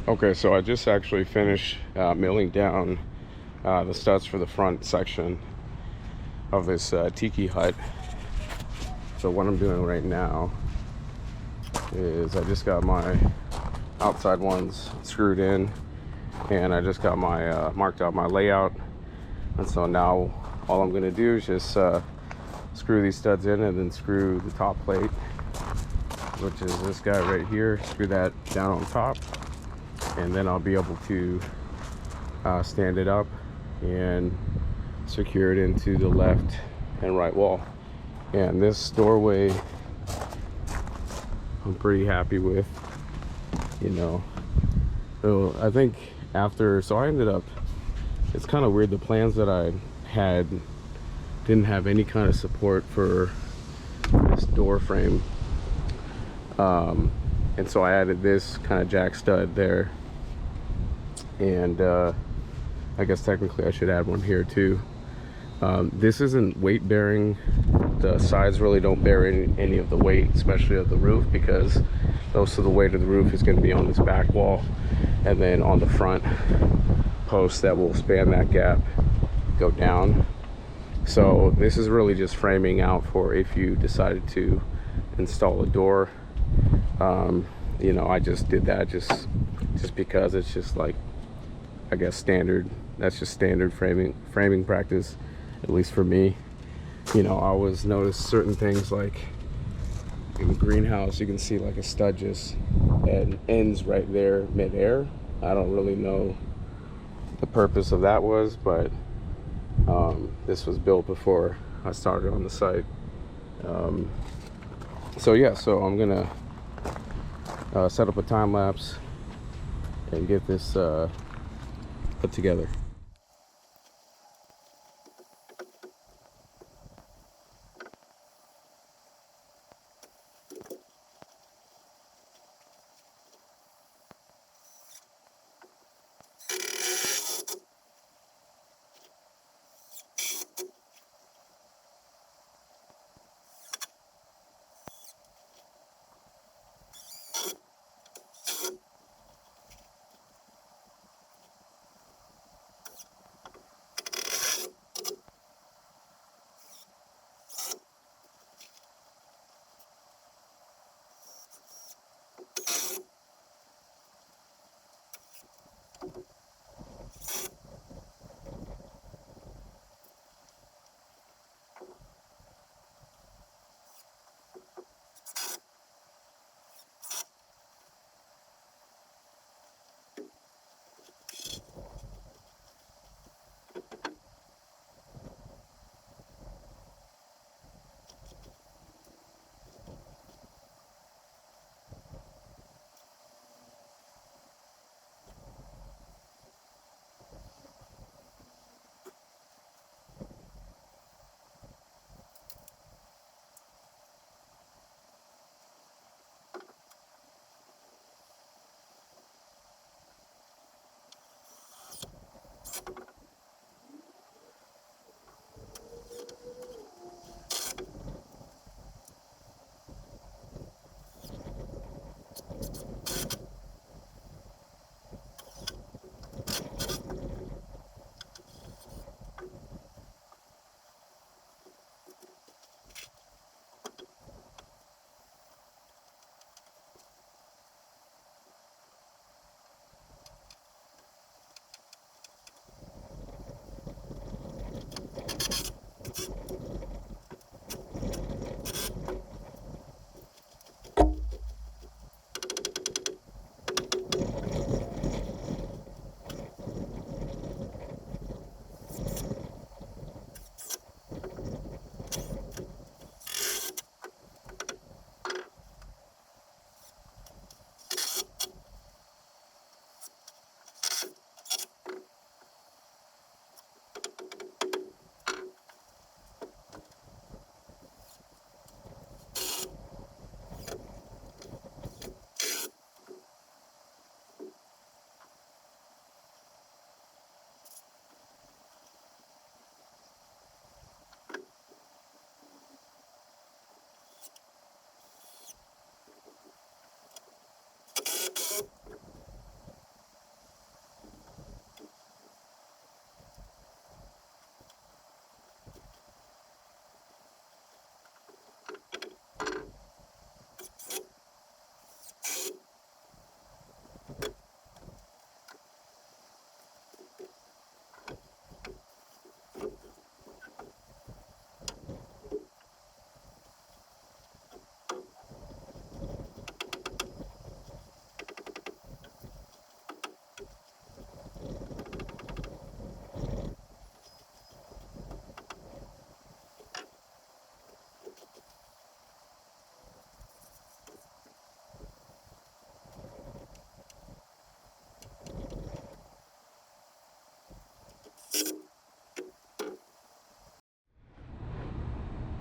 Okay, so I just actually finished milling down the studs for the front section of this tiki hut. So what I'm doing right now is I just got my outside ones screwed in, and I just got my marked out my layout. And so now all I'm gonna do is just screw these studs in and then screw the top plate, which is this guy right here, screw that down on top, and then I'll be able to stand it up and secure it into the left and right wall. And this doorway I'm pretty happy with, you know. So I think so I ended up, it's kind of weird, the plans that I had didn't have any kind of support for this door frame, and so I added this kind of jack stud there, and I guess technically I should add one here too. This isn't weight bearing. The sides really don't bear any of the weight, especially of the roof, because most of the weight of the roof is going to be on this back wall, and then on the front post that will span that gap go down. So this is really just framing out for if you decided to install a door. You know, I just did that just because it's just like, I guess, standard. That's just standard framing practice, at least for me. You know, I always notice certain things, like in the greenhouse you can see like a stud just ends right there mid-air. I don't really know the purpose of that was, but this was built before I started on the site. So yeah, so I'm gonna set up a time lapse and get this put together.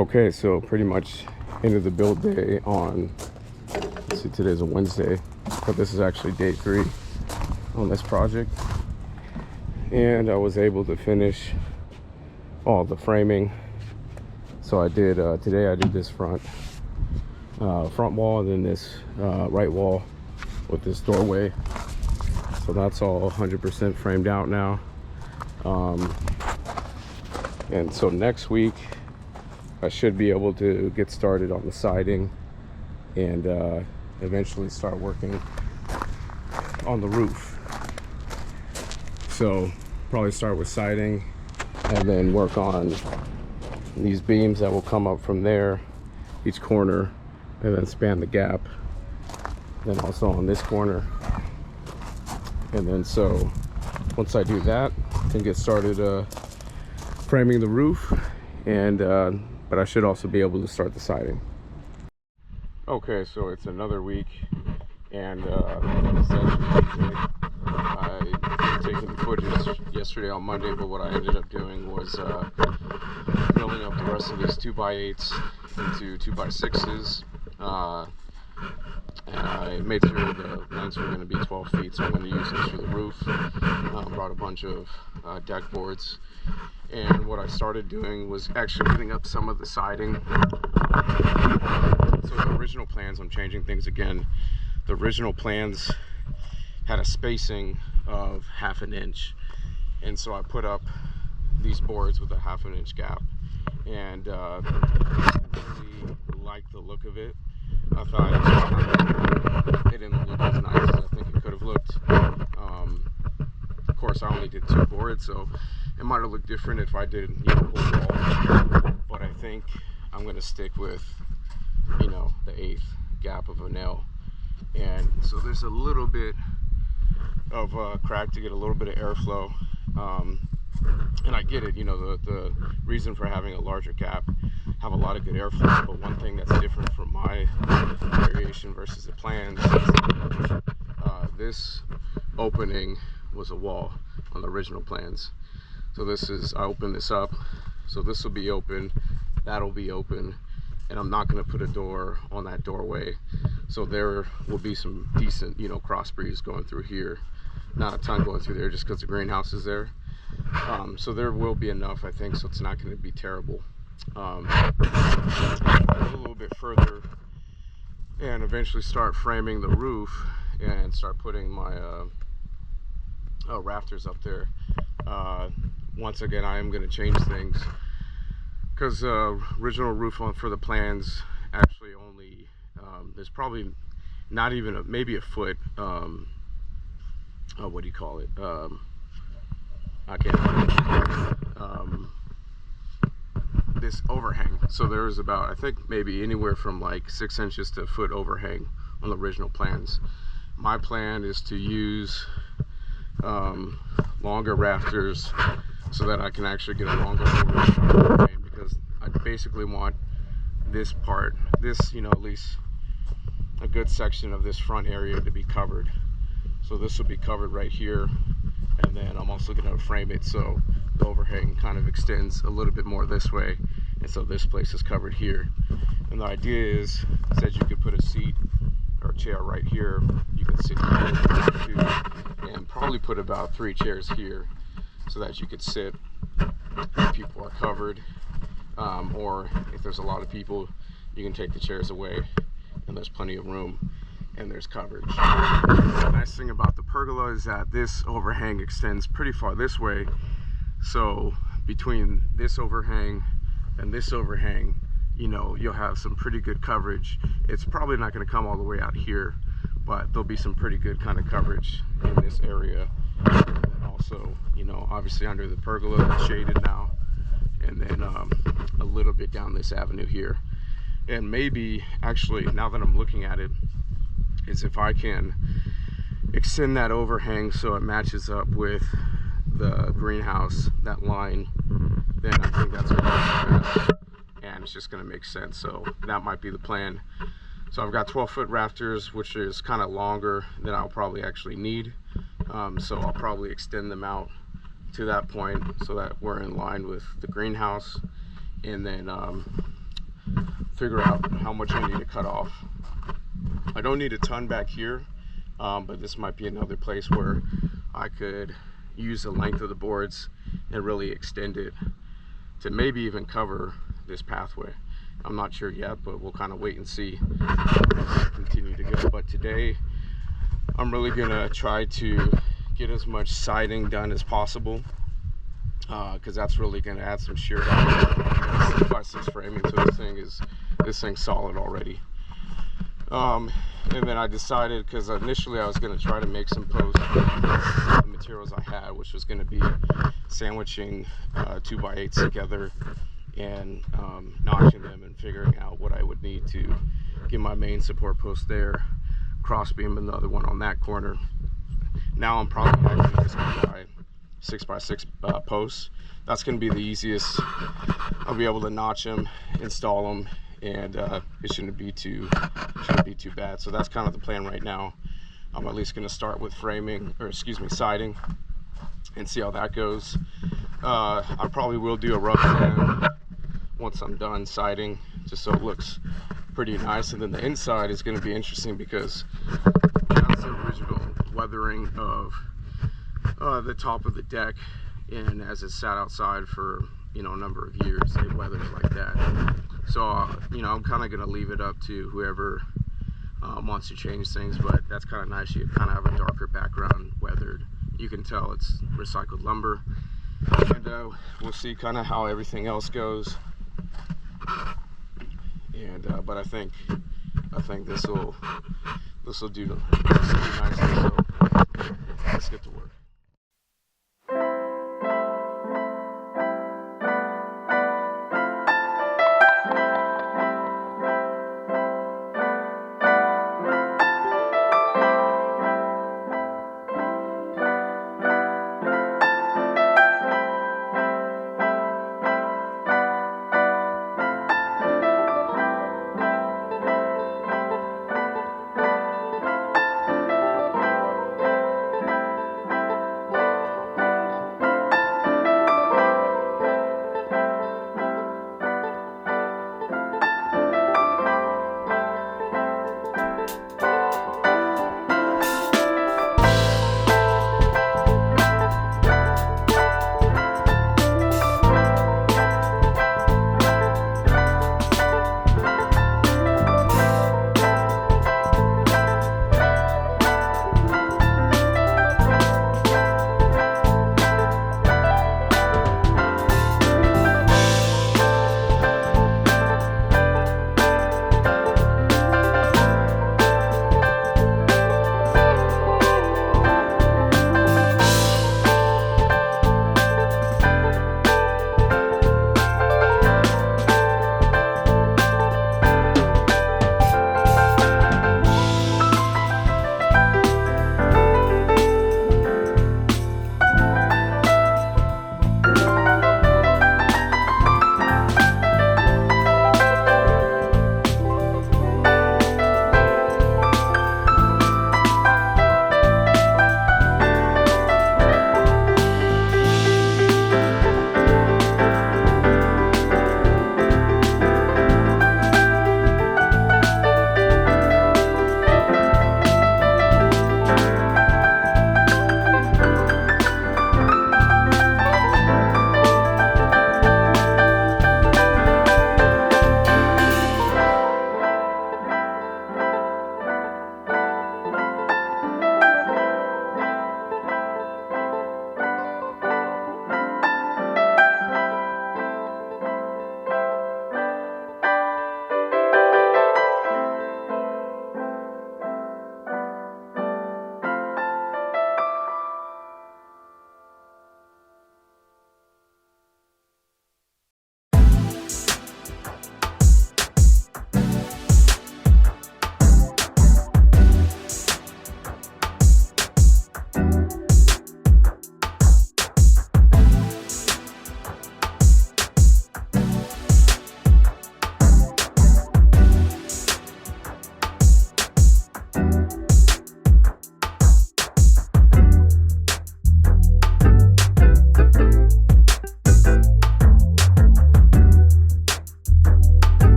Okay, so pretty much ended the build day on, let's see, today's a Wednesday, but this is actually day 3 on this project. And I was able to finish all the framing. So I did, today I did this front wall, and then this right wall with this doorway. So that's all 100% framed out now. And so next week I should be able to get started on the siding and eventually start working on the roof. So probably start with siding and then work on these beams that will come up from there, each corner, and then span the gap. Then also on this corner. And then so once I do that, I can get started framing the roof, and but I should also be able to start the siding. Okay, so it's another week, and essentially I taken the footage yesterday on Monday, but what I ended up doing was filling up the rest of these 2x8s into 2x6s. And I made sure the lengths were going to be 12 feet, so I'm going to use this for the roof. Brought a bunch of deck boards, and what I started doing was actually putting up some of the siding. So the original plans, I'm changing things again. The original plans had a spacing of 1/2 inch, and so I put up these boards with a 1/2 inch gap, and I really liked the look of it. I thought it didn't look as nice as I think it could have looked. Of course, I only did 2 boards, so it might have looked different if I did, you know, whole wall. But I think I'm going to stick with, you know, the 1/8 gap of a nail. And so there's a little bit of crack to get a little bit of airflow. And I get it, you know, the reason for having a larger gap, have a lot of good airflow. But one thing that's different from my variation versus the plans is this opening was a wall on the original plans. So this is, I open this up, so this will be open, that'll be open, and I'm not going to put a door on that doorway. So there will be some decent, you know, cross breeze going through here. Not a ton going through there just because the greenhouse is there. So there will be enough, I think, so it's not going to be terrible. A little bit further and eventually start framing the roof and start putting my rafters up there. Once again, I am going to change things because original roof for the plans actually only there's probably not even maybe a foot what do you call it, I can't this overhang. So there was about, I think maybe anywhere from like 6 inches to a foot overhang on the original plans. My plan is to use longer rafters so that I can actually get a longer overhang, because I basically want this part, this, you know, at least a good section of this front area to be covered. So this will be covered right here, and then I'm also going to frame it so the overhang kind of extends a little bit more this way, and so this place is covered here. And the idea is that you could put a seat or a chair right here, you can sit here and probably put about 3 chairs here so that you could sit if people are covered, or if there's a lot of people, you can take the chairs away and there's plenty of room and there's coverage. The nice thing about the pergola is that this overhang extends pretty far this way, so between this overhang and this overhang, you know, you'll have some pretty good coverage. It's probably not going to come all the way out here, but there'll be some pretty good kind of coverage in this area. And then also, you know, obviously under the pergola, it's shaded now, and then a little bit down this avenue here. And maybe, actually, now that I'm looking at it, is if I can extend that overhang so it matches up with the greenhouse, that line, then I think that's going to be best, and it's just going to make sense. So that might be the plan. So I've got 12-foot rafters, which is kind of longer than I'll probably actually need. So I'll probably extend them out to that point so that we're in line with the greenhouse. And then figure out how much I need to cut off. I don't need a ton back here, but this might be another place where I could use the length of the boards and really extend it to maybe even cover this pathway. I'm not sure yet, but we'll kind of wait and see. Continue to go. But today I'm really gonna try to get as much siding done as possible, because that's really gonna add some shear value. 6x6 framing, so this thing's solid already. And then I decided, because initially I was going to try to make some posts with the materials I had, which was going to be sandwiching 2x8s together and notching them and figuring out what I would need to get my main support post there, cross beam another one on that corner. Now I'm probably actually just going to buy 6x6 posts. That's going to be the easiest. I'll be able to notch them, install them, and it shouldn't be too bad. So that's kind of the plan right now. I'm at least going to start with framing, or excuse me, siding, and see how that goes. I probably will do a rough sand once I'm done siding, just so it looks pretty nice. And then the inside is going to be interesting because that's the original weathering of the top of the deck, and as it sat outside for a number of years, it weathers like that. So I'm kind of going to leave it up to whoever wants to change things, but that's kind of nice. You kind of have a darker background weathered. You can tell it's recycled lumber, and we'll see kind of how everything else goes. And but I think this will do nicely. So let's get to work.